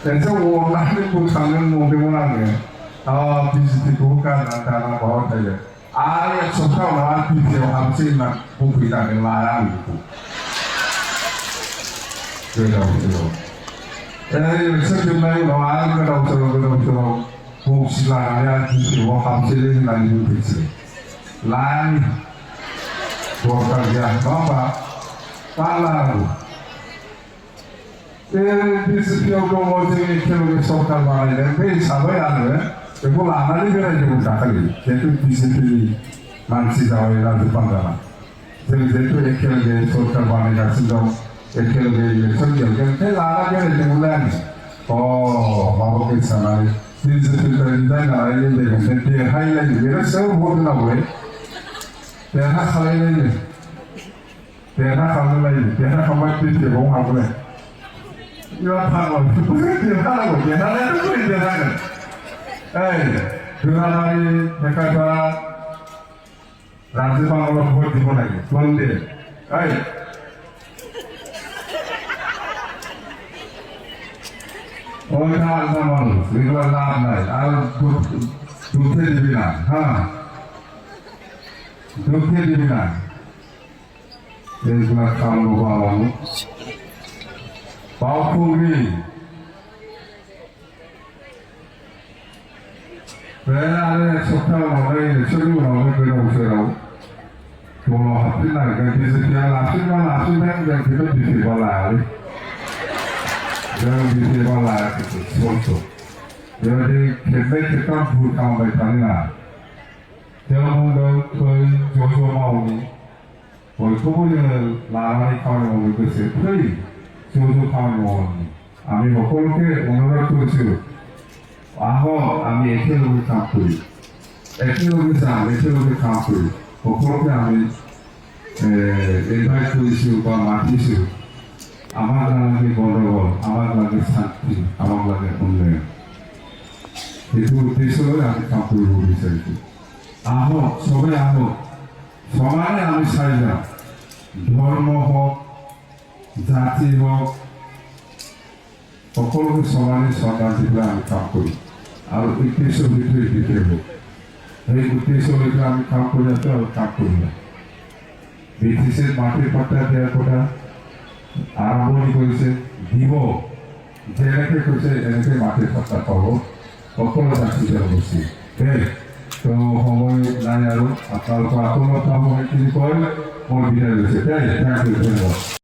그래서 원하는 곳하는 모델은 비슷히 도ക്കാൻ 나타나 봐야 아예 속하나 비슷해 함께만 보이다는 말이고 그래요. 세금나이 나와는 거라고 복시라야 비슷해고 함께는 나는 비슷해. 라이 도까지야 봐봐 빨라고. 비슷해고 뭐지 결국에 속한 말이래. 그 사고야는 그걸 안 하려고 나가리. 걔도 비슷히 많지 자와이라도 방가라. 그래서 또 이렇게 속한 말이 같은데 이렇게 성경을 그 나가게 되면 마법의 사나이 비슷해인데 나이는 되는데 하이라이트 그래서 뭐라고 해? 내가 하이라이트 내가 하이라이트 내가 한번 비슷해 공하고 해. 이렇다고 무슨 하라고 계산하는 거야 계산은. 그 사람이 백화사 라스방으로 그걸 집어내기. 그런데 어디서 한 사람은 이걸 나왔나요? 두태집이나 두태집이나 예수가 가운데 가고 바꾸기 왜 안에 속하는 거에 처리고 나오는 그런 것이라고 뭐 합친다니까 비슷한 합친면 그런 비슷한 말이 그런 비슷한 말이 소소 여기 개백했던 불가운데 있다니나 대한민국 거의 조조마오니 거의 소문을 나라니 가운데 오는 것이 거의 조조하면 আমি সকলকে অনুরোধ করছি আহো আমি একেলগে কাম করি একেলগে যাম একেলগে কাম করি সকলকে আমি ইনভাইট কৰিছো বা মাতিছো আমার লাগে গণ্ডগোল আমার লাগে শান্তি আমার লাগে উন্নয়ন এইটো উদ্দেশ্য লৈ আমি কাম কৰিব বিচাৰিছো আহো সবে আহো সমানে আমি চাই যাম ধর্ম হোক জাতি হোক সকলোকে সমানে সন্মান দিবলৈ আমি কাম কৰিম আৰু উদ্দেশ্যৰ ভিতৰত দিতে হ'ব সেই উদ্দেশ্যলৈকে আমি কাম কৰি আছোঁ আৰু কাম কৰিম ব্ৰিটিছে মাটিৰ পাত্তা দিয়াৰ কথা আৰম্ভণি কৰিছে দিব যেনেকৈ কৈছে এনেকৈ মাটিৰ পাত্তা পাব সকলো জাতি জনগোষ্ঠী তো সময় নাই আৰু আপোনালোকৰ আপোনালোকৰ সময়খিনি কয় মই বিদায় লৈছে ধন্যবাদ।